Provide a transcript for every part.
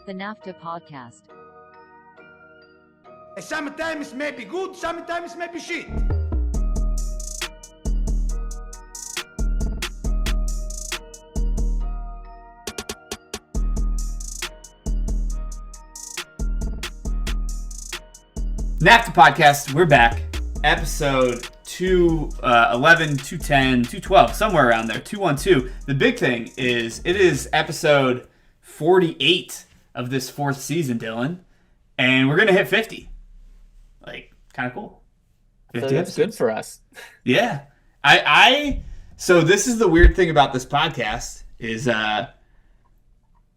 the NAFTAA Podcast. Sometimes it may be good, sometimes it may be shit. NAFTAA Podcast, we're back. Episode 211, 210, 212, somewhere around there, 212. The big thing is it is episode 48 of this fourth season, Dylan, and we're going to hit 50. Like, kind of cool. 50 so that's good for us. Yeah. So this is the weird thing about this podcast is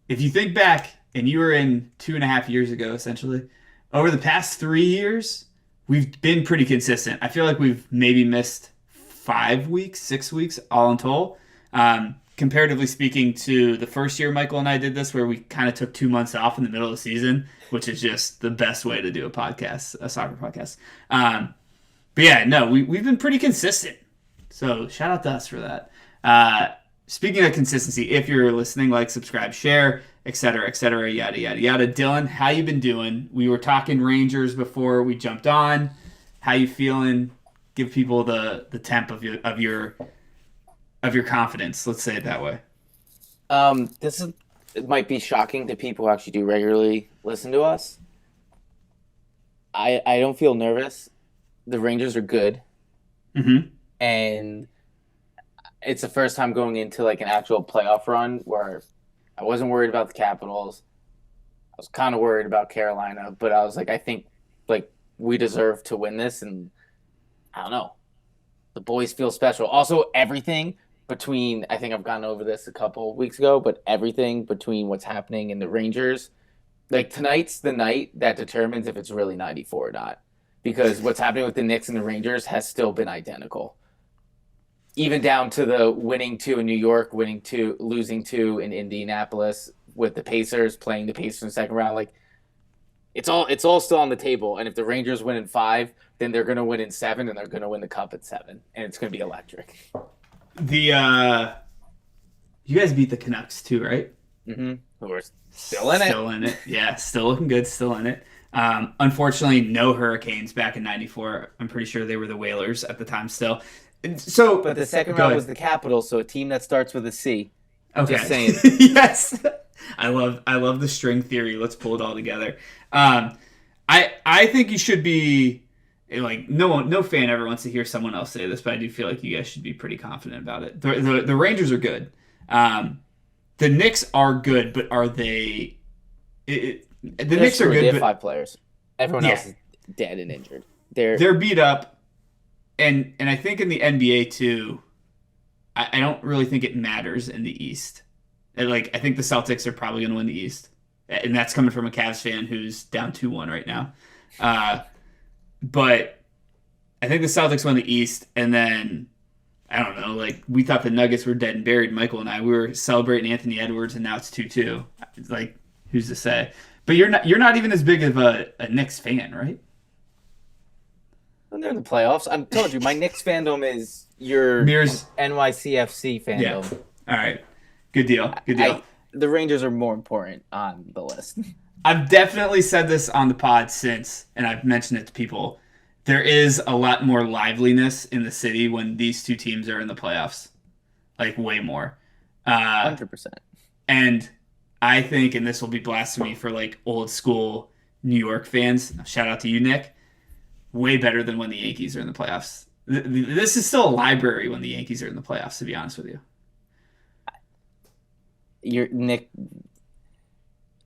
if you think back, and you were in 2.5 years ago, essentially, over the past 3 years, we've been pretty consistent. I feel like we've maybe missed 5 weeks, 6 weeks, all in total. Comparatively speaking to the first year Michael and I did this, where we kind of took 2 months off in the middle of the season, which is just the best way to do a podcast, a soccer podcast. But yeah, no, we've been pretty consistent. So shout out to us for that. Speaking of consistency, if you're listening, like, subscribe, share, etc., yada, yada, yada. Dylan, how you been doing? We were talking Rangers before we jumped on. How you feeling? Give people the temp of your confidence. Let's say it that way. It might be shocking to people who actually do regularly listen to us. I don't feel nervous. The Rangers are good. Mm-hmm. And it's the first time going into like an actual playoff run where I wasn't worried about the Capitals. I was kind of worried about Carolina, but I was like, I think like we deserve to win this, and I don't know. The boys feel special. Also, everything between, I think I've gone over this a couple weeks ago, but everything between what's happening in the Rangers, like tonight's the night that determines if it's really 94 or not. Because what's happening with the Knicks and the Rangers has still been identical. Even down to the winning 2 in New York, losing 2 in Indianapolis, with the Pacers playing the Pacers in the second round. Like, it's all still on the table. And if the Rangers win in 5, then they're going to win in 7, and they're going to win the cup at 7, and it's going to be electric. You guys beat the Canucks too, right? Mm-hmm. We're still in it. Still in it. Yeah, still looking good. Still in it. Unfortunately, no Hurricanes back in '94. I'm pretty sure they were the Whalers at the time still. So, but the second round was the Capitals, so a team that starts with a C. Okay. Just saying. Yes. I love the string theory. Let's pull it all together. I think you should be like, no fan ever wants to hear someone else say this, but I do feel like you guys should be pretty confident about it. The Rangers are good. The Knicks are good, but are they? The Knicks are good. They have but 5 players. Everyone else is dead and injured. They're beat up. And I think in the NBA too, I don't really think it matters in the East. Like, I think the Celtics are probably going to win the East, and that's coming from a Cavs fan who's down 2-1 right now. But I think the Celtics won the East, and then I don't know. Like, we thought the Nuggets were dead and buried. Michael and I, we were celebrating Anthony Edwards, and now it's 2-2. It's like, who's to say? But you're not even as big of a Knicks fan, right? When they're in the playoffs, I told you, my Knicks fandom is your NYCFC fandom. Yeah. All right. Good deal. The Rangers are more important on the list. I've definitely said this on the pod since, and I've mentioned it to people. There is a lot more liveliness in the city when these two teams are in the playoffs. Like, way more. 100%. And I think, and this will be blasphemy for like old school New York fans, shout out to you, Nick, way better than when the Yankees are in the playoffs. This is still a library when the Yankees are in the playoffs, to be honest with you. Nick,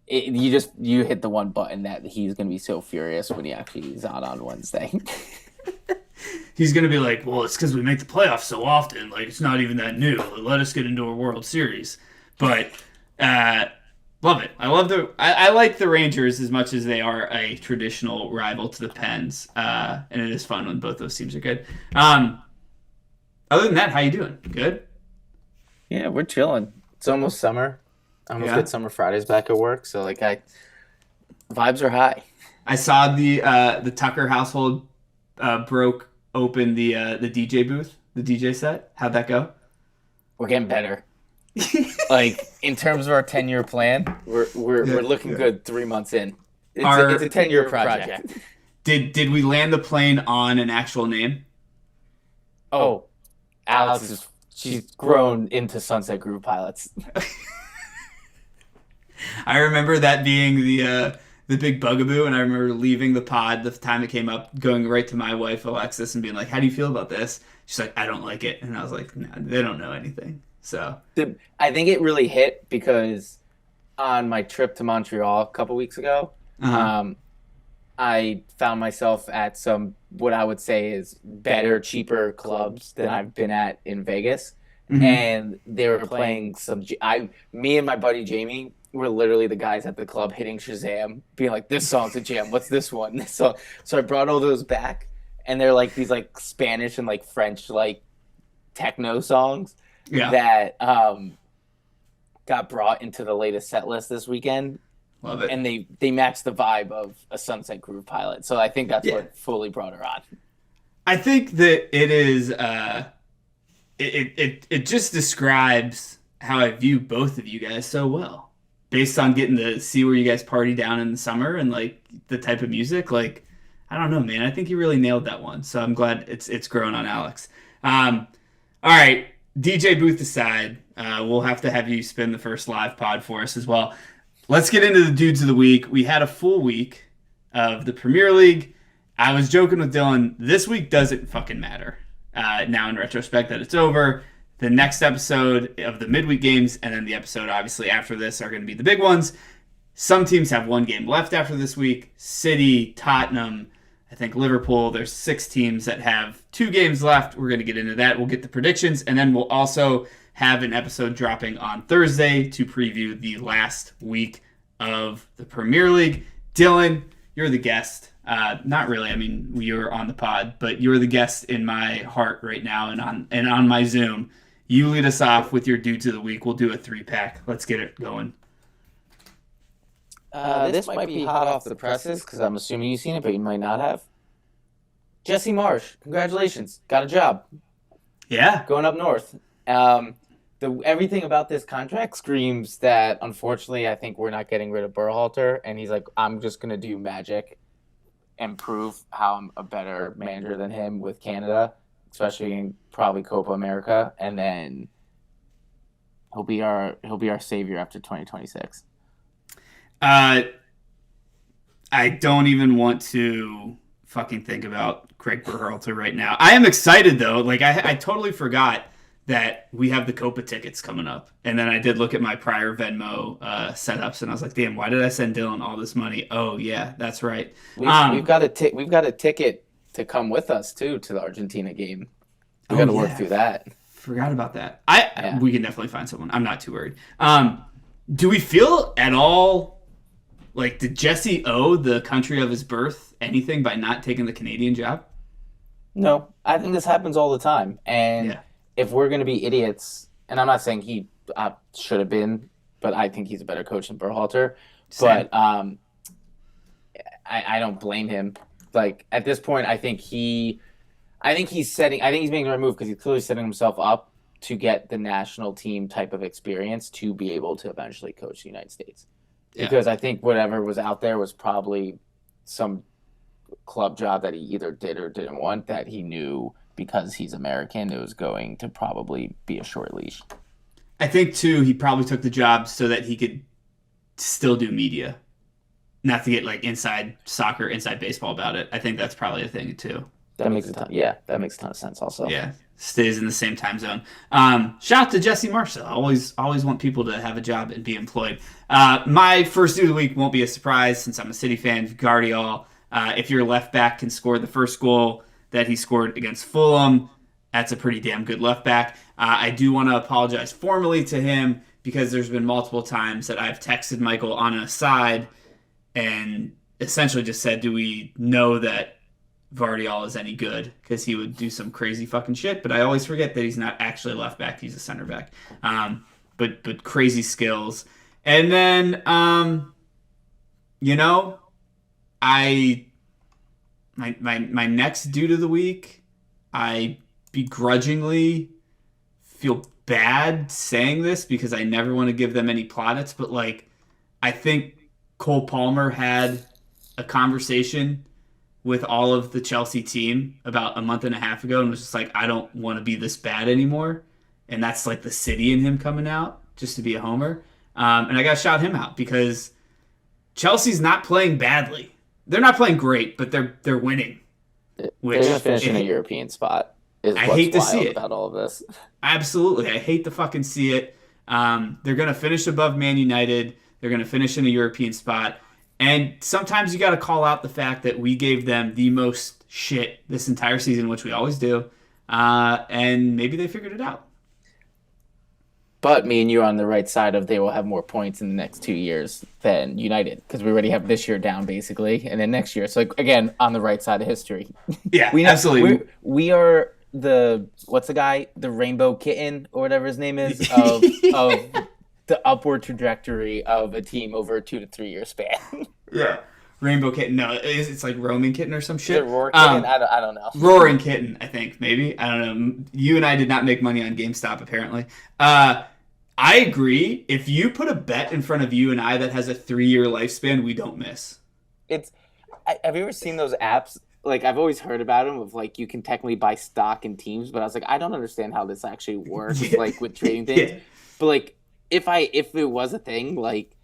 you hit the one button that he's going to be so furious when he actually is on Wednesday. He's going to be like, well, it's because we make the playoffs so often. Like, it's not even that new. Let us get into a World Series. But love it. I like the Rangers as much as they are a traditional rival to the Pens. And it is fun when both those teams are good. Other than that, how you doing? Good? Yeah, we're chilling. It's almost summer. I almost get summer Fridays back at work, so like vibes are high. I saw the Tucker household broke open the DJ booth, the DJ set. How'd that go? We're getting better. Like in terms of our 10-year plan, we're looking good 3 months in. It's a 10-year project. Did we land the plane on an actual name? Oh, Alex she's grown into Sunset Groove Pilots. I remember that being the big bugaboo, and I remember leaving the pod the time it came up, going right to my wife Alexis and being like, "How do you feel about this?" She's like, "I don't like it," and I was like, "No, they don't know anything." So I think it really hit because on my trip to Montreal a couple weeks ago, I found myself at some what I would say is better, cheaper clubs than I've been at in Vegas, and they were playing me and my buddy Jamie were literally the guys at the club hitting Shazam, being like, "This song's a jam. What's this one?" This song. So I brought all those back, and they're like these like Spanish and like French like techno songs that got brought into the latest set list this weekend. Love it. And they match the vibe of a Sunset Groove Pilot. So I think that's what fully brought her on. I think that it is it just describes how I view both of you guys so well. Based on getting to see where you guys party down in the summer and like the type of music, like I don't know, man. I think you really nailed that one. So I'm glad it's grown on Alex. All right, DJ Booth aside, we'll have to have you spin the first live pod for us as well. Let's get into the dudes of the week. We had a full week of the Premier League. I was joking with Dylan. This week doesn't fucking matter. Now in retrospect that it's over. The next episode of the midweek games and then the episode obviously after this are going to be the big ones. Some teams have one game left after this week. City, Tottenham, I think Liverpool. There's 6 teams that have 2 games left. We're going to get into that. We'll get the predictions, and then we'll also have an episode dropping on Thursday to preview the last week of the Premier League. Dylan, you're the guest. Not really. I mean, you're on the pod, but you're the guest in my heart right now and on my Zoom. You lead us off with your dudes of the week. We'll do a 3-pack. Let's get it going. This might be hot off the presses because I'm assuming you've seen it, but you might not have. Jesse Marsch, congratulations. Got a job. Yeah. Going up north. Everything about this contract screams that, unfortunately, I think we're not getting rid of Berhalter. And he's like, I'm just going to do magic and prove how I'm a better manager than him with Canada, especially in probably Copa America. And then he'll be our savior after 2026. I don't even want to fucking think about Craig Berhalter right now. I am excited, though. Like, I totally forgot that we have the Copa tickets coming up. And then I did look at my prior Venmo setups, and I was like, damn, why did I send Dylan all this money? Oh, yeah, that's right. We've got a ticket to come with us, too, to the Argentina game. We got to work through that. Forgot about that. We can definitely find someone. I'm not too worried. Do we feel at all like, did Jesse owe the country of his birth anything by not taking the Canadian job? No, I think this happens all the time. And if we're going to be idiots, and I'm not saying he should have been, but I think he's a better coach than Berhalter. Same. But I don't blame him. Like, at this point, I think he's making the right move because he's clearly setting himself up to get the national team type of experience to be able to eventually coach the United States. Yeah. Because I think whatever was out there was probably some club job that he either did or didn't want that he knew because he's American, it was going to probably be a short leash. I think, too, he probably took the job so that he could still do media. Not to get, like, inside soccer, inside baseball about it. I think that's probably a thing, too. That makes a ton of sense also. Yeah, stays in the same time zone. Shout out to Jesse Marsch. Always want people to have a job and be employed. My first dude of the week won't be a surprise since I'm a City fan. Guardiola. If your left back can score the first goal that he scored against Fulham, that's a pretty damn good left back. I do want to apologize formally to him because there's been multiple times that I've texted Michael on an aside and essentially just said, do we know that Vardiol is any good? Because he would do some crazy fucking shit, but I always forget that he's not actually a left back, he's a center back. But crazy skills. And then my next dude of the week, I begrudgingly feel bad saying this because I never want to give them any plaudits, but like I think Cole Palmer had a conversation with all of the Chelsea team about a month and a half ago and was just like, I don't want to be this bad anymore. And that's like the city in him coming out just to be a homer. And I got to shout him out because Chelsea's not playing badly. They're not playing great, but they're winning. They're going to finish in a European spot. I hate to see it about all of this. Absolutely. I hate to fucking see it. They're going to finish above Man United. They're going to finish in a European spot. And sometimes you got to call out the fact that we gave them the most shit this entire season, which we always do. And maybe they figured it out. But me and you are on the right side of they will have more points in the next 2 years than United because we already have this year down basically, and then next year. So like, again, on the right side of history. Yeah, absolutely. We are the what's the guy, the Rainbow Kitten or whatever his name is of the upward trajectory of a team over a 2 to 3 year span. Yeah. Rainbow Kitten. No, it's like Roman Kitten or some shit. The Roar Kitten? I don't know. Roaring Kitten, I think, maybe. I don't know. You and I did not make money on GameStop, apparently. I agree. If you put a bet in front of you and I that has a 3-year lifespan, we don't miss. Have you ever seen those apps? Like, I've always heard about them of, like, you can technically buy stock in teams, but I was like, I don't understand how this actually works, like, with trading things. Yeah. But, like, if it was a thing, like,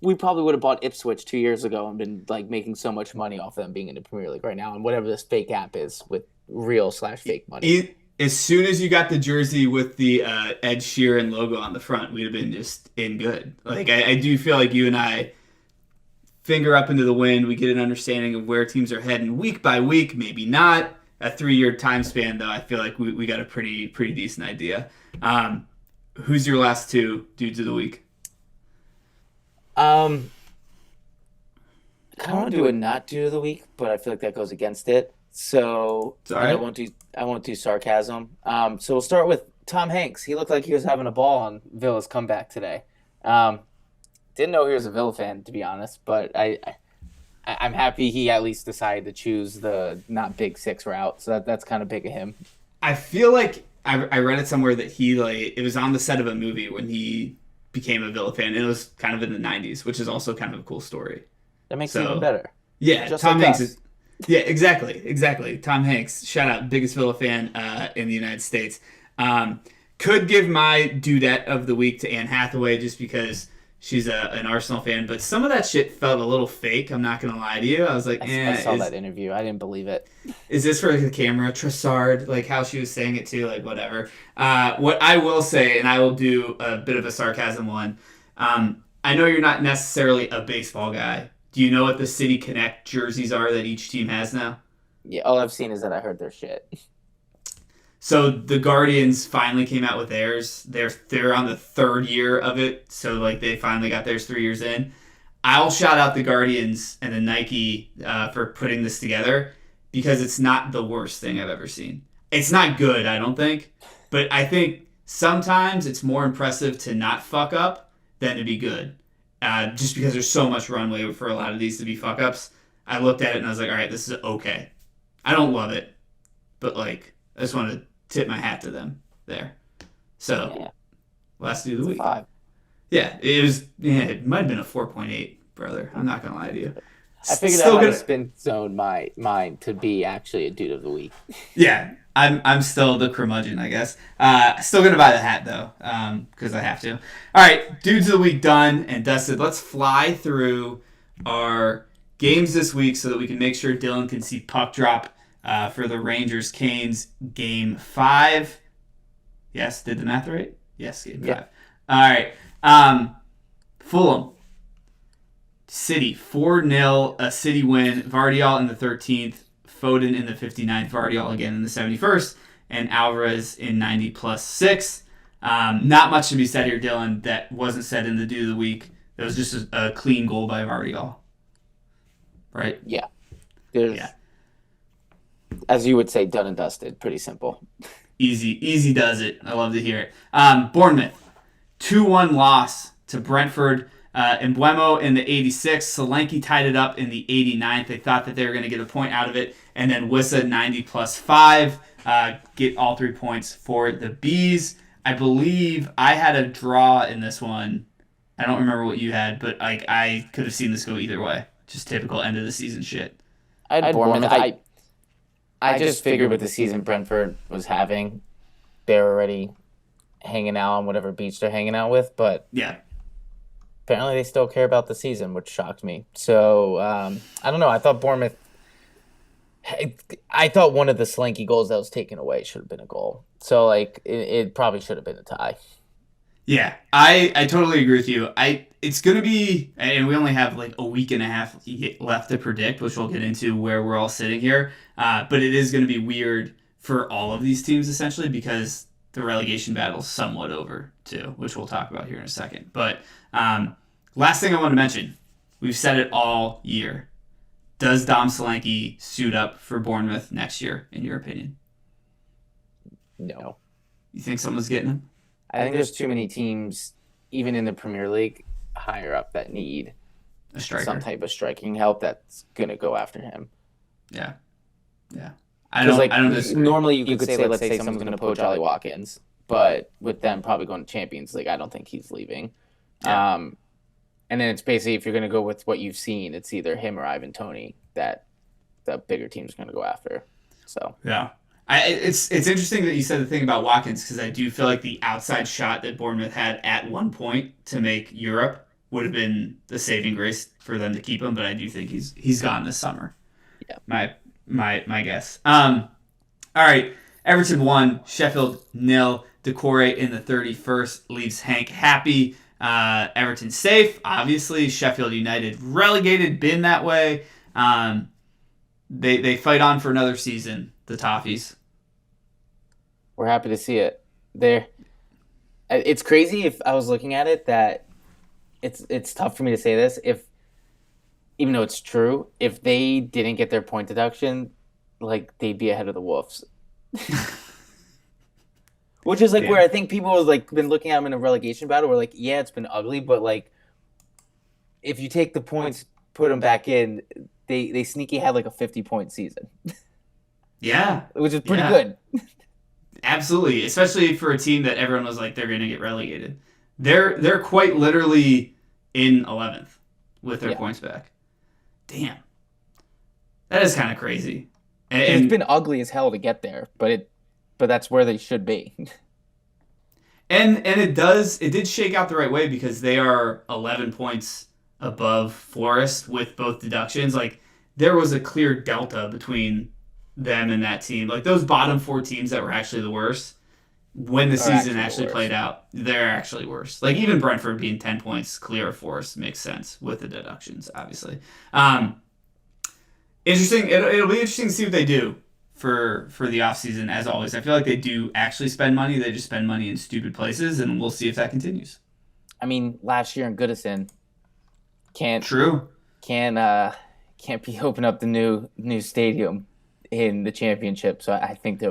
we probably would have bought Ipswich 2 years ago and been, like, making so much money off them being in the Premier League right now and whatever this fake app is with real/fake money. As soon as you got the jersey with the Ed Sheeran logo on the front, we'd have been just in good. Like, I do feel like you and I, finger up into the wind, we get an understanding of where teams are heading week by week, maybe not. A 3-year time span, though, I feel like we got a pretty decent idea. Who's your last two dudes of the week? I kind of want to do a not dude of the week, but I feel like that goes against it. So I won't do sarcasm. So we'll start with Tom Hanks. He looked like he was having a ball on Villa's comeback today. Didn't know he was a Villa fan, to be honest, but I'm happy he at least decided to choose the not big six route. So that's kind of big of him. I feel like I read it somewhere that it was on the set of a movie when he became a Villa fan. And it was kind of in the 90s, which is also kind of a cool story. That makes it even better. Yeah, just Tom like Hanks us. is. Yeah, exactly. Tom Hanks, shout out, biggest Villa fan in the United States. Could give my dudette of the week to Anne Hathaway just because she's an Arsenal fan, but some of that shit felt a little fake. I'm not gonna lie to you. I was like, I saw that interview. I didn't believe it. Is this for the camera? Tressard, like how she was saying it too, like whatever. What I will say, and I will do a bit of a sarcasm one. I know you're not necessarily a baseball guy. Do you know what the City Connect jerseys are that each team has now? Yeah, all I've seen is that I heard their shit. So the Guardians finally came out with theirs. They're on the 3rd year of it, so like they finally got theirs 3 years in. I'll shout out the Guardians and the Nike for putting this together because it's not the worst thing I've ever seen. It's not good, I don't think, but I think sometimes it's more impressive to not fuck up than to be good. Just because there's so much runway for a lot of these to be fuck-ups. I looked at it and I was like, all right, this is okay. I don't love it, but like, I just want to tip my hat to them there. So, yeah. Last dude of the week. 5. Yeah, it might have been a 4.8, brother. I'm not going to lie to you. I figured out how to spin zone mine to be actually a dude of the week. Yeah, I'm still the curmudgeon, I guess. Still going to buy the hat, though, because I have to. All right, dudes of the week done and dusted. Let's fly through our games this week so that we can make sure Dylan can see puck drop for the Rangers-Canes Game 5. Yes, did the math right? Yes, Game 5. Yeah. All right. Fulham. City, 4-0, a City win. Vardiol in the 13th, Foden in the 59th, Vardiol again in the 71st, and Alvarez in 90 plus 6. Not much to be said here, Dylan, that wasn't said in the Dude of the Week. It was just a clean goal by Vardiol. Right? Yeah. As you would say, done and dusted. Pretty simple. Easy does it. I love to hear it. Bournemouth, 2-1 loss to Brentford. Embuemo in the 86th. Solanke tied it up in the 89th. They thought that they were going to get a point out of it. And then Wissa 90 plus 5. Get all 3 points for the Bees. I believe I had a draw in this one. I don't remember what you had, but I could have seen this go either way. Just typical end of the season shit. I had Bournemouth. I just figured with the season Brentford was having, they're already hanging out on whatever beach they're hanging out with, but yeah, apparently they still care about the season, which shocked me. So I don't know. I thought Bournemouth. I thought one of the Solanke goals that was taken away should have been a goal. So it probably should have been a tie. Yeah, I totally agree with you. It's going to be, and we only have like a week and a half left to predict, which we'll get into where we're all sitting here. But it is going to be weird for all of these teams essentially because the relegation battle's somewhat over too, which we'll talk about here in a second. But last thing I want to mention, we've said it all year. Does Dom Solanke suit up for Bournemouth next year, in your opinion? No. You think someone's getting him? I think there's too many teams, even in the Premier League, higher up that need a striker, some type of striking help that's going to go after him. Yeah. I don't disagree. Normally you could say, let's say someone's going to poach Ollie Watkins, but with them probably going to Champions League, I don't think he's leaving. Yeah. And then it's basically, if you're going to go with what you've seen, it's either him or Ivan Toney that the bigger team's going to go after. So yeah. It's interesting that you said the thing about Watkins because I do feel like the outside shot that Bournemouth had at one point to make Europe would have been the saving grace for them to keep him, but I do think he's gone this summer. Yeah, my guess. All right, Everton 1, Sheffield 0. Decore in the 31st leaves Hank happy. Everton safe, obviously. Sheffield United relegated, been that way. They fight on for another season. The Toffees. We're happy to see it. It's crazy if I was looking at it that it's tough for me to say this. Even though it's true, if they didn't get their point deduction, they'd be ahead of the Wolves. Which is where I think people have been looking at them in a relegation battle. We're yeah, it's been ugly, but if you take the points, put them back in, they sneaky had a 50-point season. Yeah. Which is pretty good. Absolutely. Especially for a team that everyone was they're going to get relegated. They're quite literally in 11th with their points back. Damn. That is kind of crazy. And it's been ugly as hell to get there, but that's where they should be. And it did shake out the right way because they are 11 points above Forest with both deductions. There was a clear delta between them and that team. Those bottom 4 teams that were actually the worst, when the season actually played out, they're actually worse. Even Brentford being 10 points clear of Forest makes sense with the deductions, obviously. Interesting. It'll be interesting to see what they do for the offseason, as always. I feel like they do actually spend money. They just spend money in stupid places, and we'll see if that continues. I mean, last year in Goodison can't be open up the new stadium in the championship. So I think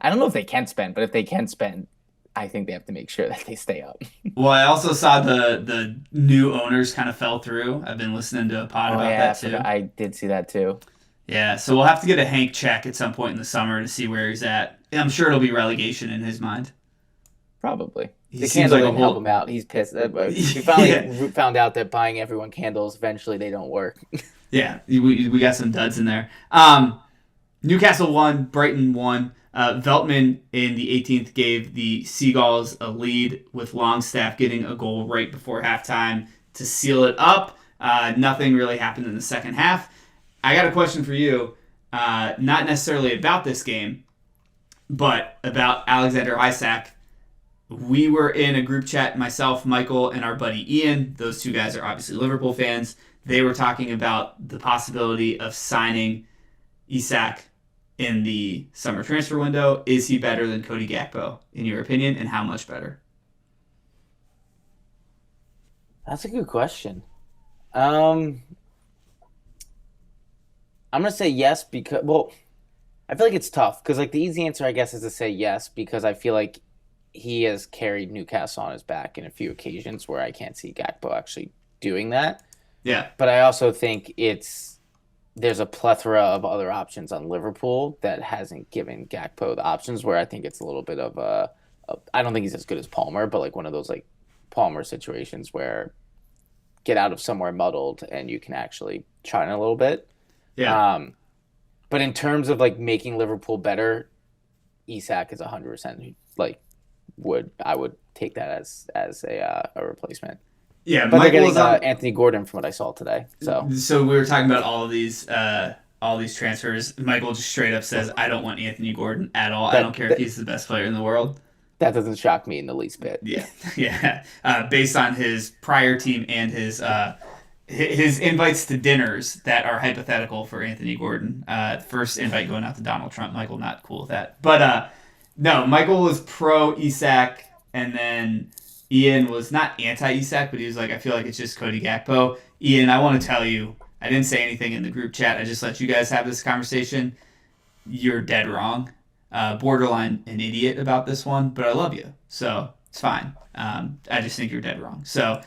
I don't know if they can spend, but if they can spend, I think they have to make sure that they stay up. Well, I also saw the new owners kind of fell through. I've been listening to a pod about that too. I did see that too. Yeah, so we'll have to get a Hank check at some point in the summer to see where he's at. I'm sure it'll be relegation in his mind. Probably. He the candle didn't help him out. He's pissed. He finally found out that buying everyone candles, eventually they don't work. Yeah, we got some duds in there. Newcastle 1, Brighton 1. Veltman in the 18th gave the Seagulls a lead with Longstaff getting a goal right before halftime to seal it up. Nothing really happened in the second half. I got a question for you, not necessarily about this game, but about Alexander Isak. We were in a group chat, myself, Michael, and our buddy Ian. Those two guys are obviously Liverpool fans. They were talking about the possibility of signing Isak in the summer transfer window. Is he better than Cody Gakpo, in your opinion, and how much better? That's a good question. I'm going to say yes because, I feel like it's tough because, the easy answer, I guess, is to say yes because I feel like he has carried Newcastle on his back in a few occasions where I can't see Gakpo actually doing that. Yeah. But I also think there's a plethora of other options on Liverpool that hasn't given Gakpo the options, where I think it's a little bit of I don't think he's as good as Palmer, but like one of those like Palmer situations where get out of somewhere muddled and you can actually shine a little bit. Yeah. But in terms of like making Liverpool better, Isak is 100% like I would take that as a replacement. Yeah, but they're Michael getting Anthony Gordon from what I saw today. So we were talking about all these transfers. Michael just straight up says, "I don't want Anthony Gordon at all. I don't care if he's the best player in the world." That doesn't shock me in the least bit. Yeah, yeah. Based on his prior team and his invites to dinners that are hypothetical for Anthony Gordon. First invite going out to Donald Trump. Michael not cool with that, but no, Michael was pro Isak, and then Ian was not anti-Isak, but he was like, I feel like it's just Cody Gakpo. Ian, I want to tell you, I didn't say anything in the group chat. I just let you guys have this conversation. You're dead wrong. Borderline an idiot about this one, but I love you. So it's fine. I just think you're dead wrong. So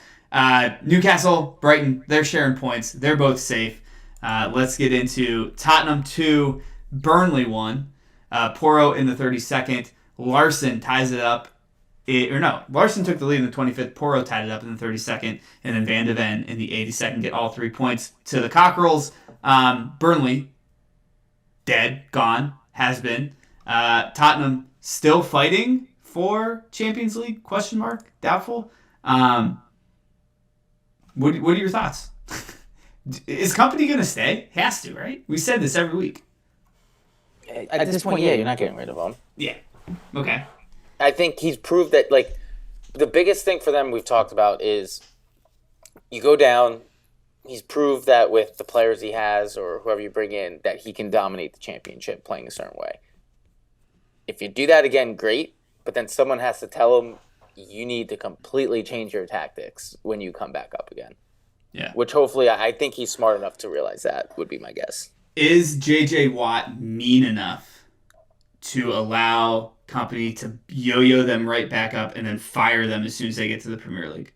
Newcastle, Brighton, they're sharing points. They're both safe. Let's get into Tottenham 2, Burnley 1. Porro in the 32nd. Larson ties it up. Larson took the lead in the 25th. Porro tied it up in the 32nd. And then Van de Ven in the 82nd get all 3 points to the Cockerels. Burnley, dead, gone, has been. Tottenham still fighting for Champions League? ? Doubtful. What are your thoughts? Is Kompany going to stay? Has to, right? We said this every week. At this point, yeah, you're not getting rid of him. Yeah. Okay. I think he's proved that, like, the biggest thing for them we've talked about is you go down, he's proved that with the players he has or whoever you bring in that he can dominate the championship playing a certain way. If you do that again, great, but then someone has to tell him you need to completely change your tactics when you come back up again. Yeah. Which hopefully I think he's smart enough to realize that would be my guess. Is J.J. Watt mean enough to allow Kompany to yo-yo them right back up and then fire them as soon as they get to the Premier League?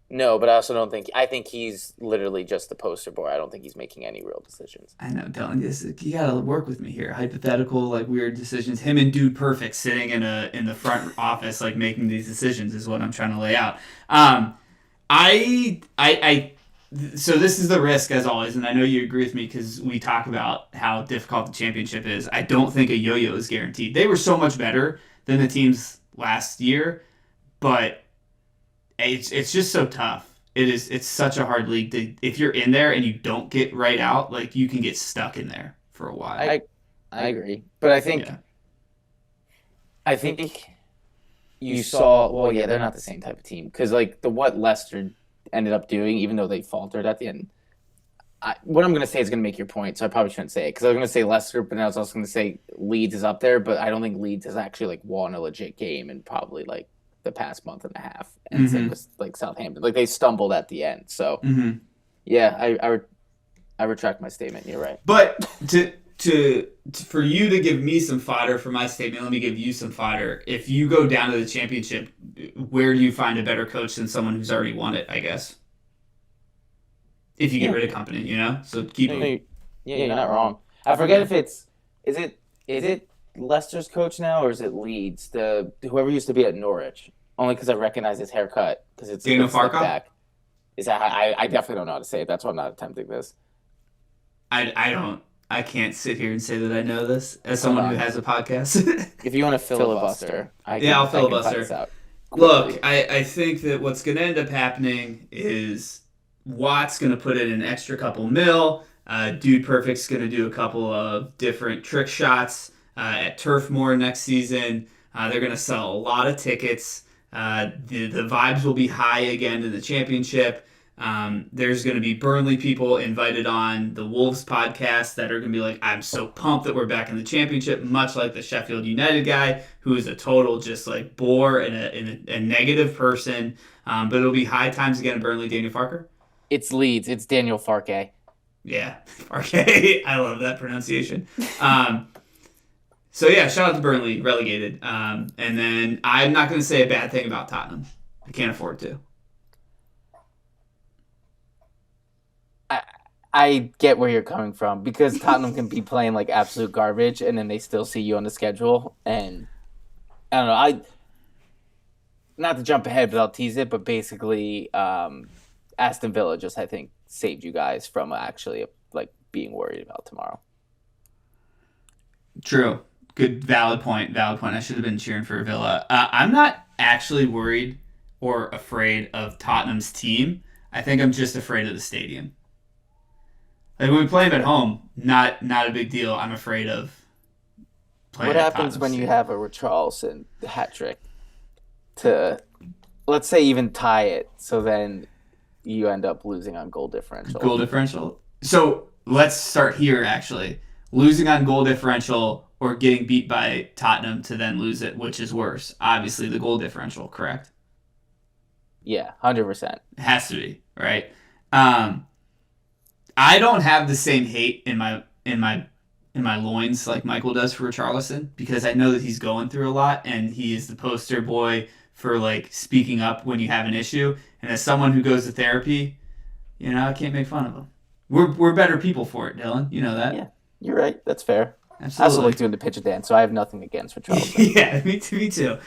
No, but I also don't think... I think he's literally just the poster boy. I don't think he's making any real decisions. I know, Dylan. You got to work with me here. Hypothetical, like, weird decisions. Him and Dude Perfect sitting in the front office, like, making these decisions is what I'm trying to lay out. So this is the risk, as always, and I know you agree with me because we talk about how difficult the championship is. I don't think a yo-yo is guaranteed. They were so much better than the teams last year, but it's just so tough. It's such a hard league. If you're in there and you don't get right out, like, you can get stuck in there for a while. I agree, but I think you saw. Well, yeah, they're not the same type of team because like what Leicester ended up doing, even though they faltered at the end. What I'm going to say is going to make your point, so I probably shouldn't say it because I was going to say Leicester, but then I was also going to say Leeds is up there, but I don't think Leeds has actually like won a legit game in probably like the past month and a half, and same with like Southampton. Like they stumbled at the end, so yeah, I retract my statement. You're right, but for you to give me some fodder for my statement, let me give you some fodder. If you go down to the championship, where do you find a better coach than someone who's already won it, I guess? If you get rid of Kompany, you know? So keep him. Yeah, you're not wrong. I forget if is it Leicester's coach now or is it Leeds? Whoever used to be at Norwich. Only because I recognize his haircut because it's Daniel Farka? Back. Is that I definitely don't know how to say it. That's why I'm not attempting this. I can't sit here and say that I know this as someone who has a podcast. If you want to filibuster, I'll filibuster. Look, I think that what's going to end up happening is Watt's going to put in an extra couple mil. Dude Perfect's going to do a couple of different trick shots at Turf Moor next season. They're going to sell a lot of tickets. The vibes will be high again in the championship. There's going to be Burnley people invited on the Wolves podcast that are going to be like, I'm so pumped that we're back in the championship, much like the Sheffield United guy, who is a total just like bore and a negative person. But it'll be high times again in Burnley. Daniel Farker? It's Leeds. It's Daniel Farke. Yeah, Farke. I love that pronunciation. So yeah, shout out to Burnley, relegated. And then I'm not going to say a bad thing about Tottenham. I can't afford to. I get where you're coming from because Tottenham can be playing like absolute garbage, and then they still see you on the schedule. And I don't know. Not to jump ahead, but I'll tease it. But basically, Aston Villa just I think saved you guys from actually like being worried about tomorrow. True. Good, valid point. I should have been cheering for Villa. I'm not actually worried or afraid of Tottenham's team. I think I'm just afraid of the stadium. Like when we play them at home, not a big deal. I'm afraid of playing. What happens when you have a Richarlison hat trick to, let's say, even tie it? So then you end up losing on goal differential. So let's start here. Actually, losing on goal differential or getting beat by Tottenham to then lose it, which is worse? Obviously, the goal differential, correct? Yeah, 100%. It has to be, right? I don't have the same hate in my loins like Michael does for Richarlison because I know that he's going through a lot and he is the poster boy for like speaking up when you have an issue. And as someone who goes to therapy, I can't make fun of him. We're better people for it, Dylan. You know that. Yeah, you're right. That's fair. Absolutely. I also like doing the pitch dance, so I have nothing against Richarlison. Yeah, me too.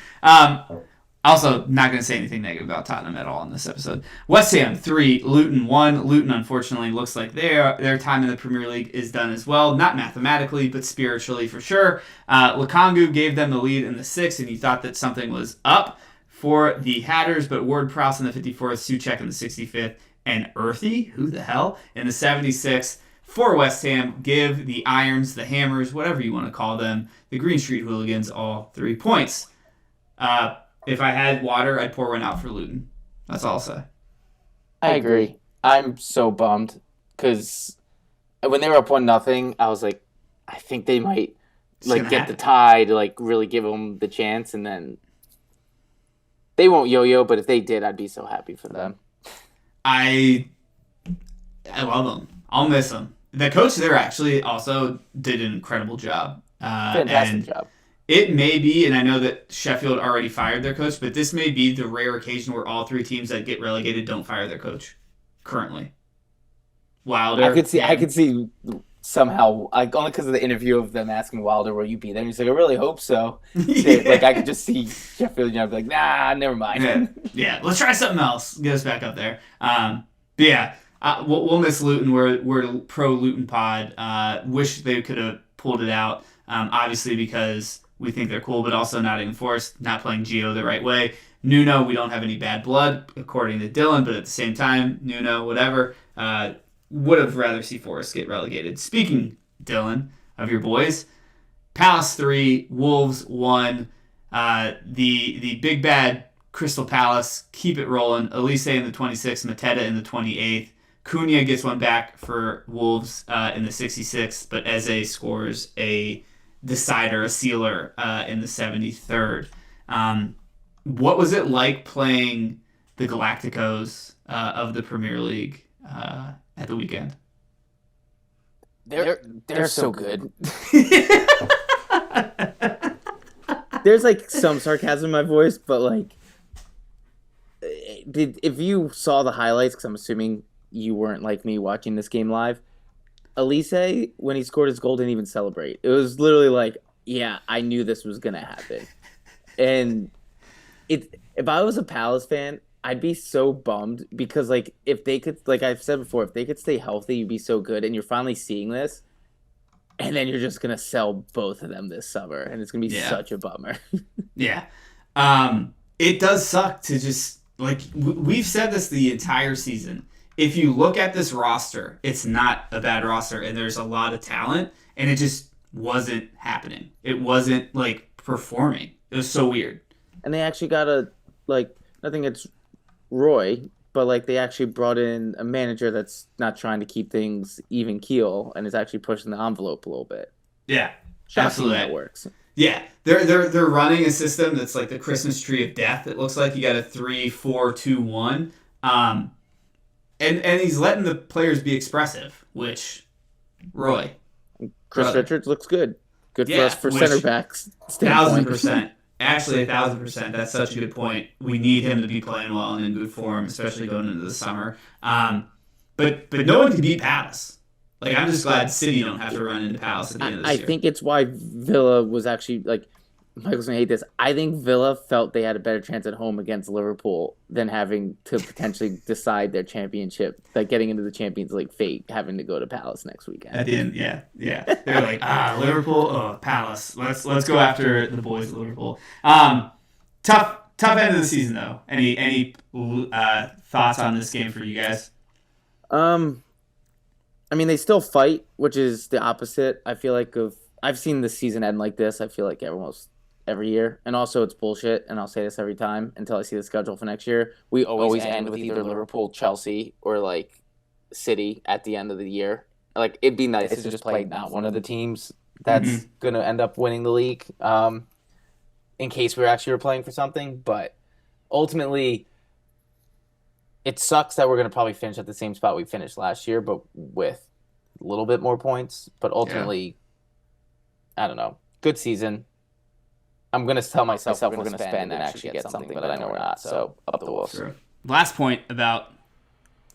Also, not going to say anything negative about Tottenham at all in this episode. West Ham 3, Luton 1. Luton, unfortunately, looks like their time in the Premier League is done as well. Not mathematically, but spiritually for sure. Lukongu gave them the lead in the 6th, and you thought that something was up for the Hatters, but Ward-Prowse in the 54th, Souček in the 65th, and Earthy, who the hell, in the 76th. For West Ham, give the Irons, the Hammers, whatever you want to call them, the Green Street Hooligans, all 3 points. If I had water, I'd pour one out for Luton. That's all I'll say. I agree. I'm so bummed because when they were up 1-0, I was like, I think they might get the tie to like really give them the chance, and then they won't yo-yo. But if they did, I'd be so happy for them. I love them. I'll miss them. The coach there actually also did an incredible job. Fantastic job. It may be, and I know that Sheffield already fired their coach, but this may be the rare occasion where all 3 teams that get relegated don't fire their coach currently. Wilder. I could see somehow, like, only because of the interview of them asking Wilder, will you be there? And he's like, I really hope so. Yeah. Like, I could just see Sheffield, be like, nah, never mind. Yeah, let's try something else. Get us back up there. But yeah, we'll miss Luton. We're pro Luton pod. Wish they could have pulled it out, obviously because we think they're cool, but also not enforced, not playing Gio the right way. Nuno, we don't have any bad blood, according to Dylan, but at the same time, Nuno, whatever, would have rather see Forest get relegated. Speaking, Dylan, of your boys, Palace 3, Wolves 1, the big bad Crystal Palace, keep it rolling. Elise in the 26th, Mateta in the 28th. Cunha gets one back for Wolves in the 66th, but Eze scores a decider, a sealer in the 73rd. What was it like playing the Galacticos of the Premier League at the weekend? They're so good. There's like some sarcasm in my voice, but like, if you saw the highlights, because I'm assuming you weren't like me watching this game live, Elise, when he scored his goal, didn't even celebrate. It was literally like, yeah, I knew this was going to happen. And if I was a Palace fan, I'd be so bummed because, like, if they could, like I've said before, if they could stay healthy, you'd be so good. And you're finally seeing this. And then you're just going to sell both of them this summer. And it's going to be such a bummer. Yeah. It does suck to just, like, we've said this the entire season. If you look at this roster, it's not a bad roster, and there's a lot of talent, and it just wasn't happening. It wasn't, like, performing. It was so weird. And they actually got nothing against Roy, but, like, they actually brought in a manager that's not trying to keep things even keel and is actually pushing the envelope a little bit. Yeah, Shocking absolutely. That works. Yeah, they're running a system that's like the Christmas tree of death. It looks like you got a 3-4-2-1. And he's letting the players be expressive, which Roy. Chris Richards looks good. Good for us for center backs. 1,000%. Actually, 1,000%. That's such a good point. We need him to be playing well and in good form, especially going into the summer. but no one can beat Palace. Like, I'm just glad City don't have to run into Palace at the end of this year. I think it's why Villa was actually, like, Michael's going to hate this. I think Villa felt they had a better chance at home against Liverpool than having to potentially decide their championship, like getting into the Champions League fate, having to go to Palace next weekend. At the end, yeah. They're like, Liverpool, Palace. Let's go after the boys at Liverpool. Tough end of the season, though. Any thoughts on this game for you guys? I mean, they still fight, which is the opposite. I feel like I've seen the season end like this. I feel like almost every year. And also, it's bullshit, and I'll say this every time until I see the schedule for next year. We always end with either Liverpool, Chelsea, or, like, City at the end of the year. Like, it'd be nice to just play not one of the teams that's going to end up winning the league in case we actually were playing for something. But ultimately, it sucks that we're going to probably finish at the same spot we finished last year, but with a little bit more points. But ultimately, I don't know. Good season. I'm going to tell myself we're going to spend and actually get something, but I know we're not. So, up the Wolves. Sure. Last point about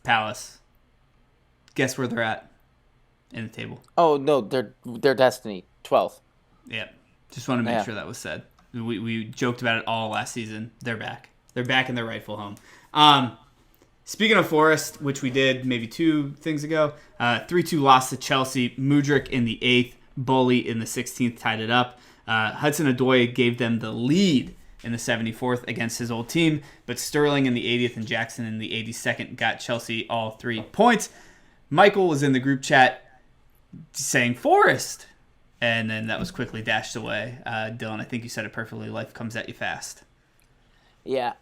Palace. Guess where they're at in the table? Oh, no, they're Destiny. 12th. Yeah. Just want to make sure that was said. We joked about it all last season. They're back. They're back in their rightful home. Speaking of Forest, which we did maybe 2 things ago, 3-2 loss to Chelsea. Mudryk in the 8th, Bully in the 16th tied it up. Hudson-Odoi gave them the lead in the 74th against his old team, but Sterling in the 80th and Jackson in the 82nd got Chelsea all 3 points. Michael was in the group chat saying Forest, and then that was quickly dashed away. Dylan, I think you said it perfectly. Life comes at you fast. Yeah,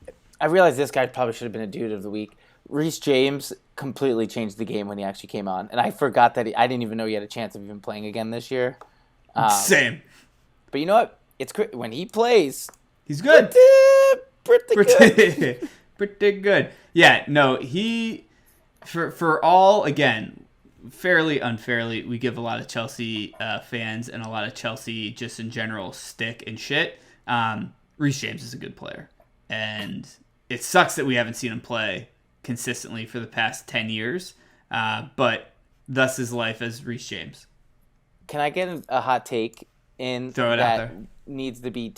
I realized this guy probably should have been a dude of the week. Reece James completely changed the game when he actually came on, and I forgot that I didn't even know he had a chance of even playing again this year. Same. But you know what? It's when he plays, he's good. Pretty good. Pretty good. Yeah, no, he for all, again, fairly unfairly, we give a lot of Chelsea fans and a lot of Chelsea just in general stick and shit. Reece James is a good player, and it sucks that we haven't seen him play consistently for the past 10 years, but thus is life as Reece James. Can I get a hot take in Throw it that out there. Needs to be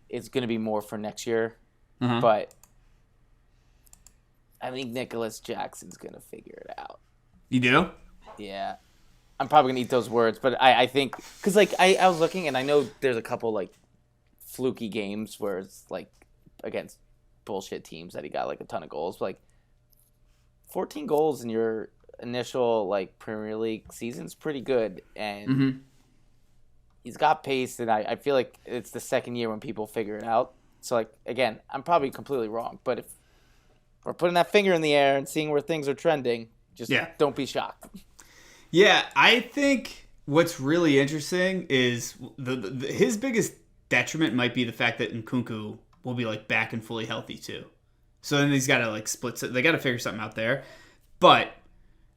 it's going to be more for next year, Uh-huh. but I think Nicholas Jackson's going to figure it out. You do? Yeah. I'm probably going to eat those words, but I think because I was looking, and I know there's a couple fluky games where it's against bullshit teams that he got a ton of goals, but 14 goals in your initial Premier League season's pretty good, and he's got pace, and I feel like it's the second year when people figure it out. So again, I'm probably completely wrong, but if we're putting that finger in the air and seeing where things are trending, just don't be shocked. Yeah, I think what's really interesting is his biggest detriment might be the fact that Nkunku will be back and fully healthy too. So then he's got to split. They got to figure something out there. But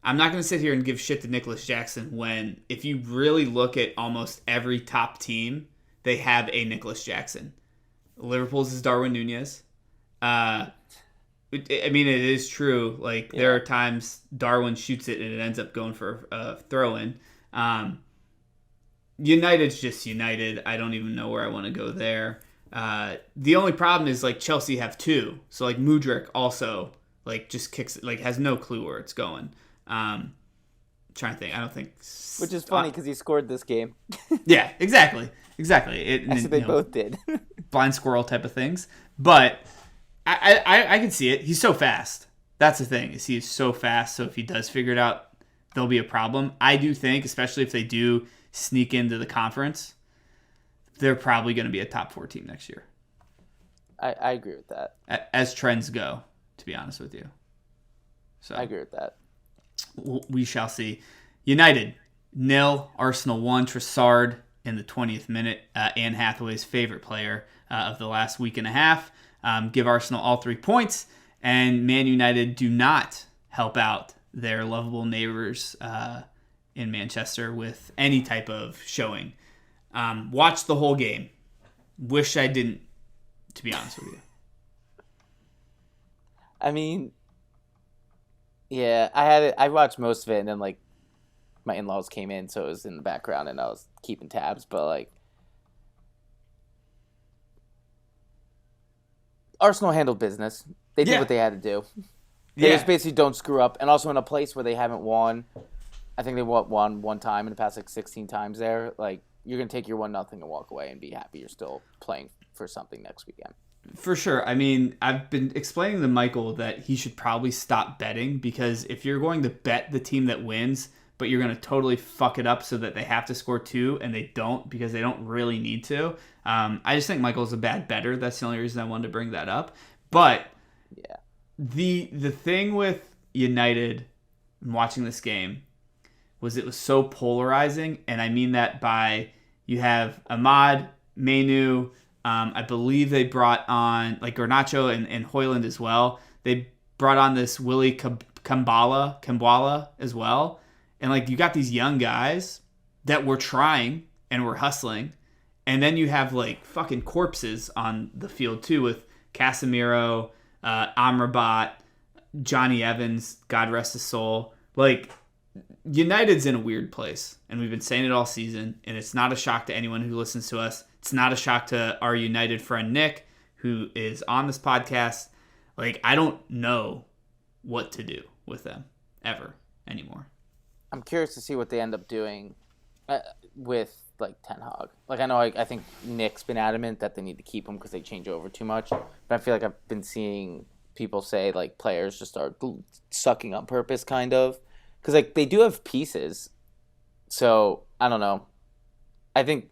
I'm not going to sit here and give shit to Nicholas Jackson when, if you really look at almost every top team, they have a Nicholas Jackson. Liverpool's is Darwin Nunez. I mean, it is true. There are times Darwin shoots it and it ends up going for a throw-in. United's just United. I don't even know where I want to go there. The only problem is Chelsea have 2. So Mudryk also just kicks it, has no clue where it's going. Trying to think. I don't think. Which is funny because he scored this game. Yeah, exactly. Actually, they both did. Blind squirrel type of things. But I can see it. He's so fast. That's the thing, is he is so fast. So if he does figure it out, there'll be a problem. I do think, especially if they do sneak into the conference, they're probably going to be a top 4 team next year. I agree with that. As trends go, to be honest with you. So I agree with that. We shall see. United, 0. Arsenal 1. Trossard in the 20th minute. Anne Hathaway's favorite player of the last week and a half. Give Arsenal all 3 points. And Man United do not help out their lovable neighbors in Manchester with any type of showing. Watched the whole game. Wish I didn't, to be honest with you. I mean, Yeah, I had it. I watched most of it, and then like my in-laws came in, so it was in the background, and I was keeping tabs. But like, Arsenal handled business. They did what they had to do. They just basically don't screw up, and also in a place where they haven't won. I think they won one time in the past like 16 times there. Like, you're gonna take your 1-0 and walk away and be happy you're still playing for something next weekend. For sure. I mean, I've been explaining to Michael that he should probably stop betting, because if you're going to bet the team that wins, but you're going to totally fuck it up so that they have to score 2 and they don't because they don't really need to. I just think Michael's a bad bettor. That's the only reason I wanted to bring that up. But yeah, the thing with United watching this game was it was so polarizing, and I mean that by you have Ahmad, Mainu, I believe they brought on like Garnacho and Højlund as well. They brought on this Willie Kambwala as well. And like you got these young guys that were trying and were hustling. And then you have like fucking corpses on the field too with Casemiro, Amrabat, Johnny Evans, God rest his soul. Like, United's in a weird place, and we've been saying it all season, and it's not a shock to anyone who listens to us. It's not a shock to our United friend Nick, who is on this podcast. Like, I don't know what to do with them ever anymore. I'm curious to see what they end up doing with like Ten Hag. Like, I know I think Nick's been adamant that they need to keep him because they change over too much, but I feel like I've been seeing people say like players just are sucking on purpose, kind of. Because, like, they do have pieces. So, I don't know. I think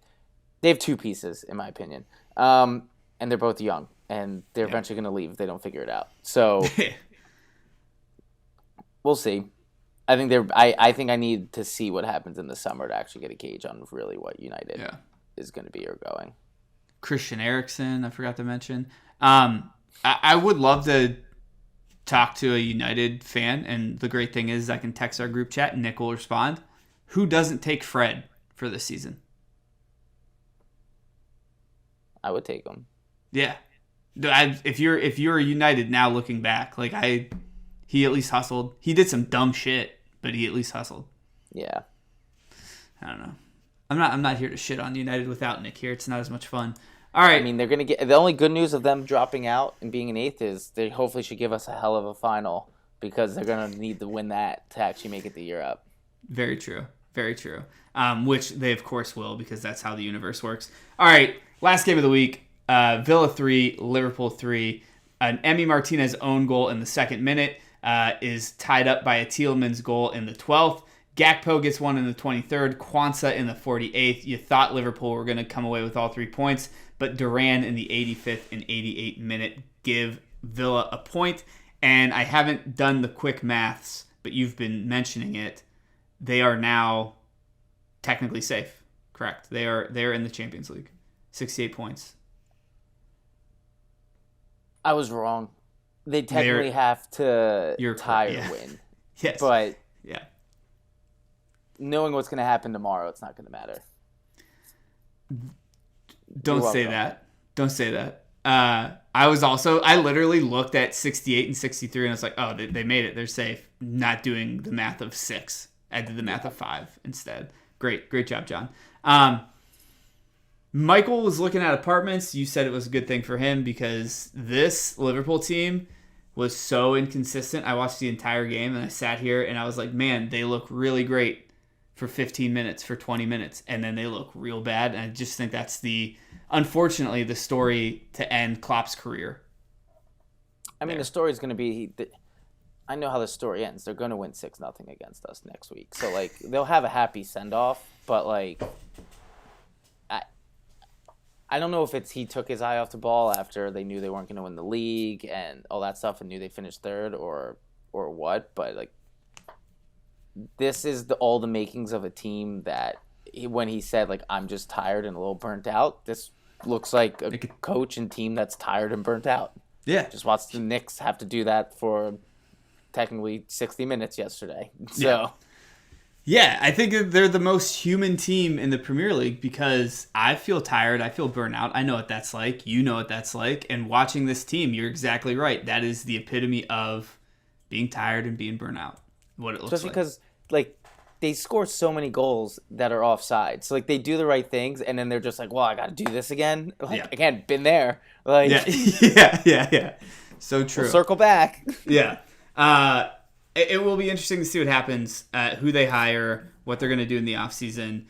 they have 2 pieces, in my opinion. And they're both young. And they're eventually going to leave if they don't figure it out. So, we'll see. I think I need to see what happens in the summer to actually get a gauge on really what United is going to be or going. Christian Eriksen, I forgot to mention. I would love to talk to a United fan, and the great thing is I can text our group chat and Nick will respond. Who doesn't take Fred for this season? I would take him. Yeah. If you're United now looking back, like he at least hustled. He did some dumb shit, but he at least hustled. Yeah. I don't know. I'm not here to shit on United without Nick here. It's not as much fun. All right. I mean, they're going to get the only good news of them dropping out and being an 8th is they hopefully should give us a hell of a final because they're going to need to win that to actually make it to Europe. Very true. Very true. Which they, of course, will because that's how the universe works. All right. Last game of the week. Villa 3, Liverpool 3. An Emi Martinez own goal in the 2nd minute is tied up by a Tielemans goal in the 12th. Gakpo gets one in the 23rd. Kwanzaa in the 48th. You thought Liverpool were going to come away with all 3 points, but Duran in the 85th and 88th minute give Villa a point. And I haven't done the quick maths, but you've been mentioning it. They are now technically safe. Correct. They are in the Champions League. 68 points. I was wrong. They technically have to tie or win. Yes. But yeah, knowing what's going to happen tomorrow, it's not going to matter. Don't say that. Don't say that. I literally looked at 68 and 63 and I was like, oh, they made it. They're safe. Not doing the math of 6. I did the math of 5 instead. Great job, John. Michael was looking at apartments. You said it was a good thing for him because this Liverpool team was so inconsistent. I watched the entire game and I sat here and I was like, man, they look really great for 15 minutes, for 20 minutes, and then they look real bad. And I just think that's unfortunately, the story to end Klopp's career. I mean, the story is going to be, I know how the story ends. They're going to win 6-0 against us next week. So, like, they'll have a happy send-off, but, like, I don't know if it's he took his eye off the ball after they knew they weren't going to win the league and all that stuff and knew they finished 3rd or what, but, like, this is all the makings of a team that when he said, like, I'm just tired and a little burnt out, this looks like a coach and team that's tired and burnt out. Yeah. Just watched the Knicks have to do that for technically 60 minutes yesterday. So, yeah, I think they're the most human team in the Premier League because I feel tired. I feel burnt out. I know what that's like. You know what that's like. And watching this team, you're exactly right. That is the epitome of being tired and being burnt out. What it looks Especially like. because, like, they score so many goals that are offside. So, like, they do the right things, and then they're just like, well, I got to do this again. Like, again, been there. Like, yeah. So true. We'll circle back. Yeah. It will be interesting to see what happens, who they hire, what they're going to do in the offseason.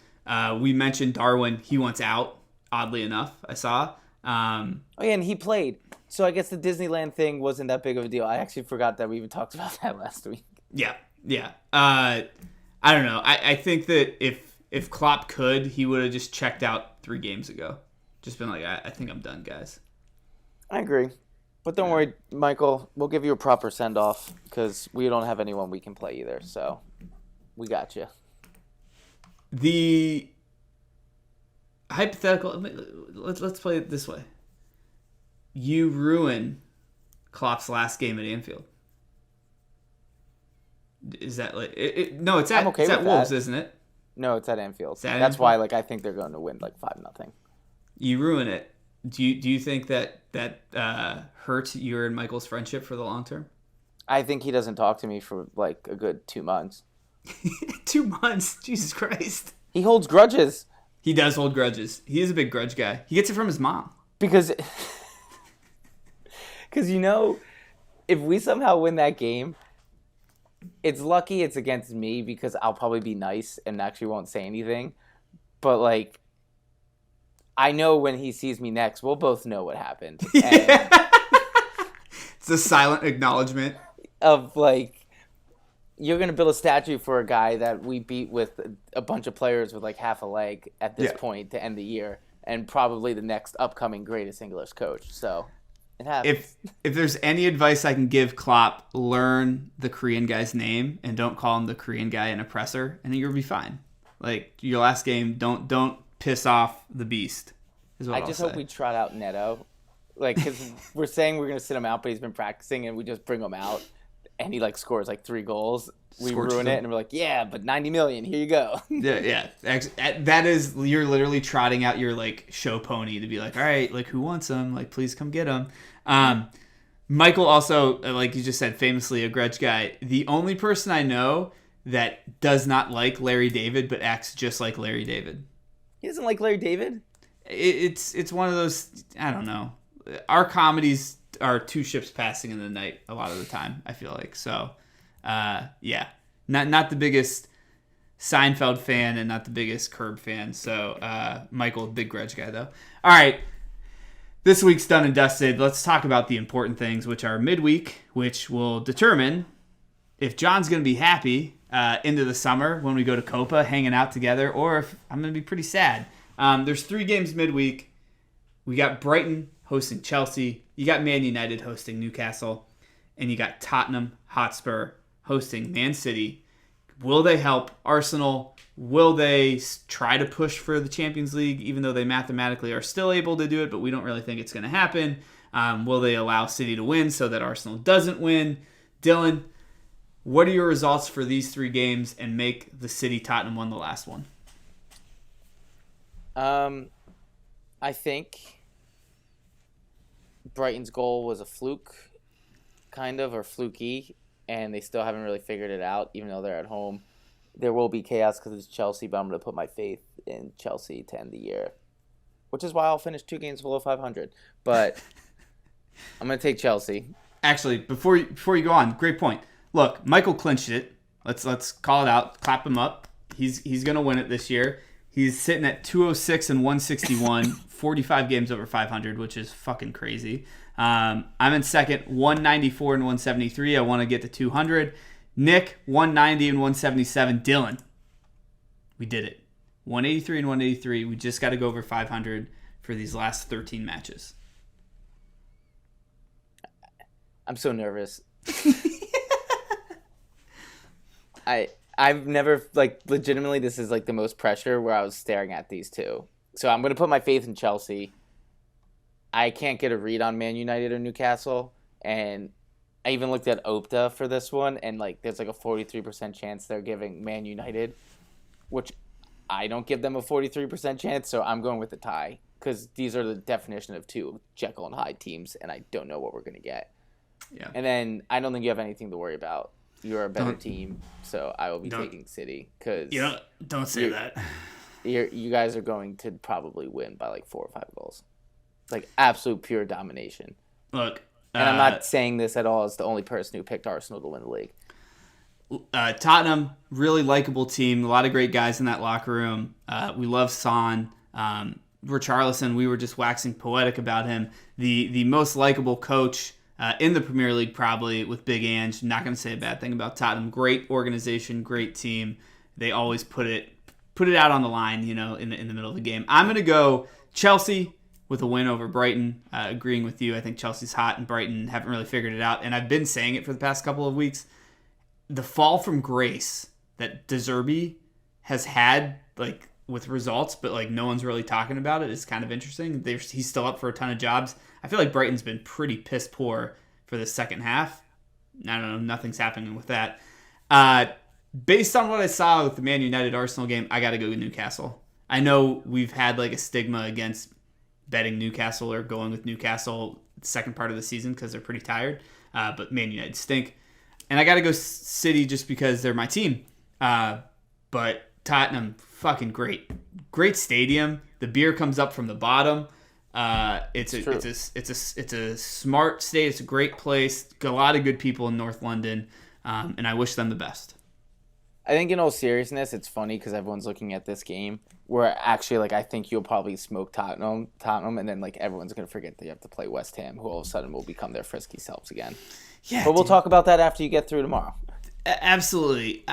We mentioned Darwin. He wants out, oddly enough, I saw. And he played. So I guess the Disneyland thing wasn't that big of a deal. I actually forgot that we even talked about that last week. Yeah. I don't know. I think that if Klopp could, he would have just checked out 3 games ago. Just been like, I think I'm done, guys. I agree. But don't worry, Michael. We'll give you a proper send-off because we don't have anyone we can play either. So we got you. The hypothetical, let's play it this way. You ruin Klopp's last game at Anfield. Is that like no? It's at Wolves, isn't it? No, it's at Anfield. That's Anfield? Why, like, I think they're going to win like 5-0. You ruin it. Do you think that hurt your and Michael's friendship for the long term? I think he doesn't talk to me for like a good 2 months. 2 months? Jesus Christ. He holds grudges. He does hold grudges. He is a big grudge guy. He gets it from his mom. Because if we somehow win that game, it's lucky it's against me because I'll probably be nice and actually won't say anything. But, like, I know when he sees me next, we'll both know what happened. And it's a silent acknowledgement. Of, like, you're going to build a statue for a guy that we beat with a bunch of players with, like, half a leg at this point to end the year. And probably the next upcoming greatest English coach. So, it happens. If there's any advice I can give Klopp, learn the Korean guy's name and don't call him the Korean guy an oppressor, and then you'll be fine. Like, your last game, don't piss off the beast. I just hope we trot out Neto. Like, because we're saying we're going to sit him out, but he's been practicing, and we just bring him out, and he, like, scores, like, 3 goals. We ruin it, and we're like, yeah, but 90 million, here you go. Yeah. That is, you're literally trotting out your, like, show pony to be like, all right, like, who wants him? Like, please come get him. Michael also, like you just said, famously a grudge guy. The only person I know that does not like Larry David but acts just like Larry David. He doesn't like Larry David? It's one of those, I don't know. Our comedies are 2 ships passing in the night a lot of the time, I feel like. So, yeah. Not the biggest Seinfeld fan and not the biggest Curb fan. So, Michael, big grudge guy, though. All right. This week's done and dusted. Let's talk about the important things, which are midweek, which will determine if John's going to be happy into the summer when we go to Copa hanging out together, or if I'm going to be pretty sad. There's 3 games midweek. We got Brighton hosting Chelsea. You got Man United hosting Newcastle. And you got Tottenham Hotspur hosting Man City. Will they help Arsenal? Will they try to push for the Champions League, even though they mathematically are still able to do it, but we don't really think it's going to happen? Will they allow City to win so that Arsenal doesn't win? Dylan, what are your results for these 3 games and make the City-Tottenham one the last one? I think Brighton's goal was a fluke, kind of, or fluky, and they still haven't really figured it out, even though they're at home. There will be chaos because it's Chelsea, but I'm going to put my faith in Chelsea to end the year, which is why I'll finish 2 games below 500. But I'm going to take Chelsea. Actually, before you go on, great point. Look, Michael clinched it. Let's call it out. Clap him up. He's going to win it this year. He's sitting at 206 and 161, 45 games over 500, which is fucking crazy. I'm in second, 194 and 173. I want to get to 200. Nick, 190 and 177. Dylan, we did it. 183 and 183. We just got to go over 500 for these last 13 matches. I'm so nervous. I've never, like, legitimately, this is, like, the most pressure where I was staring at these 2. So I'm going to put my faith in Chelsea. I can't get a read on Man United or Newcastle. And I even looked at Opta for this one, and, like, there's, like, a 43% chance they're giving Man United, which I don't give them a 43% chance, so I'm going with the tie. Because these are the definition of 2 Jekyll and Hyde teams, and I don't know what we're going to get. Yeah. And then I don't think you have anything to worry about. You're a better team, so I will be taking City because don't say that. You guys are going to probably win by like 4 or 5 goals, like absolute pure domination. Look, and I'm not saying this at all as the only person who picked Arsenal to win the league. Tottenham, really likable team. A lot of great guys in that locker room. We love Son. Richarlison, we were just waxing poetic about him. The most likable coach in the Premier League, probably, with Big Ange. Not going to say a bad thing about Tottenham. Great organization, great team. They always put it out on the line, in the middle of the game. I'm going to go Chelsea with a win over Brighton. Agreeing with you, I think Chelsea's hot and Brighton haven't really figured it out. And I've been saying it for the past couple of weeks. The fall from grace that De Zerbi has had, like, with results, but like no one's really talking about it, is kind of interesting. He's still up for a ton of jobs. I feel like Brighton's been pretty piss poor for the second half. I don't know, nothing's happening with that. Based on what I saw with the Man United Arsenal game, I got to go with Newcastle. I know we've had like a stigma against betting Newcastle or going with Newcastle the second part of the season because they're pretty tired, but Man United stink. And I got to go City just because they're my team. But Tottenham, fucking great stadium. The beer comes up from the bottom. It's a smart state. It's a great place. Got a lot of good people in North London, and I wish them the best. I think in all seriousness, it's funny because everyone's looking at this game where actually, like, I think you'll probably smoke Tottenham, and then like everyone's gonna forget that you have to play West Ham, who all of a sudden will become their frisky selves again. Yeah, but we'll talk about that after you get through tomorrow. Absolutely.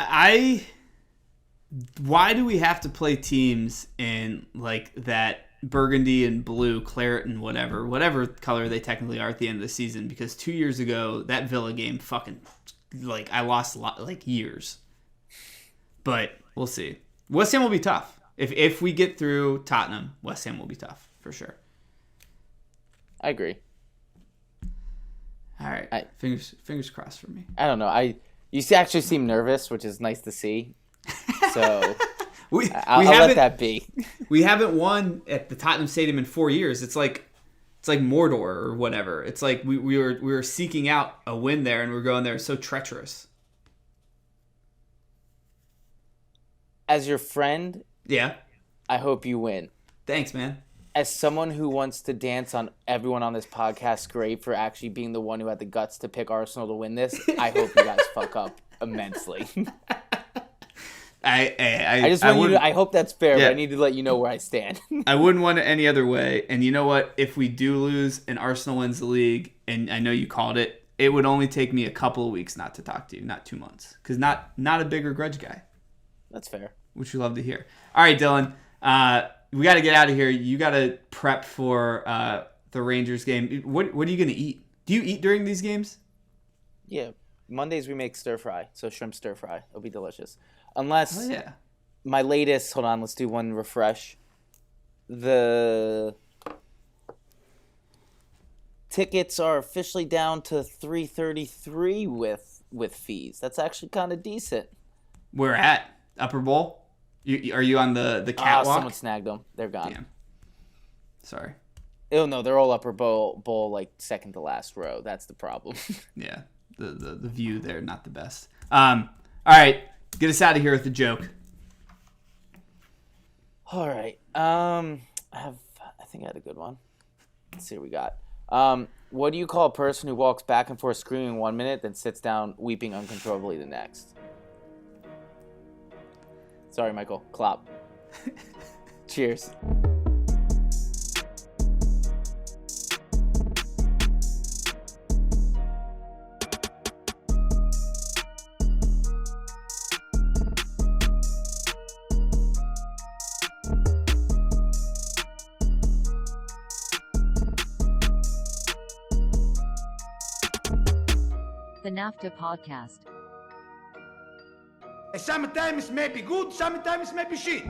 Why do we have to play teams in like that burgundy and blue, claret and whatever color they technically are at the end of the season? Because 2 years ago, that Villa game fucking, like, I lost like years. But we'll see. West Ham will be tough. If we get through Tottenham, West Ham will be tough for sure. I agree. All right. Fingers crossed for me. I don't know. You actually seem nervous, which is nice to see. So I'll let that be. We haven't won at the Tottenham Stadium in 4 years. It's like Mordor or whatever. It's like we were seeking out a win there, and we're going there. It's so treacherous. As your friend, yeah, I hope you win. Thanks, man. As someone who wants to dance on everyone on this podcast grave for actually being the one who had the guts to pick Arsenal to win this, I hope you guys fuck up immensely. I hope that's fair, yeah. But I need to let you know where I stand. I wouldn't want it any other way. And you know what? If we do lose and Arsenal wins the league, and I know you called it, it would only take me a couple of weeks not to talk to you, not 2 months. Because not a bigger grudge guy. That's fair. Which we love to hear. All right, Dylan. We got to get out of here. You got to prep for the Rangers game. What are you going to eat? Do you eat during these games? Yeah. Mondays we make stir fry. So shrimp stir fry. It'll be delicious. Unless my latest, hold on, let's do one refresh. The tickets are officially down to $333 with fees. That's actually kind of decent. Where at? Upper Bowl? Are you on the catwalk? Someone snagged them. They're gone. Damn. Sorry. Oh, no, they're all upper bowl, like second to last row. That's the problem. Yeah, the view there, not the best. All right, get us out of here with a joke. All right. I think I had a good one. Let's see what we got. What do you call a person who walks back and forth screaming 1 minute, then sits down weeping uncontrollably the next? Sorry, Michael. Klopp. Cheers. The NAFTAA Podcast. Sometimes maybe good, sometimes maybe shit.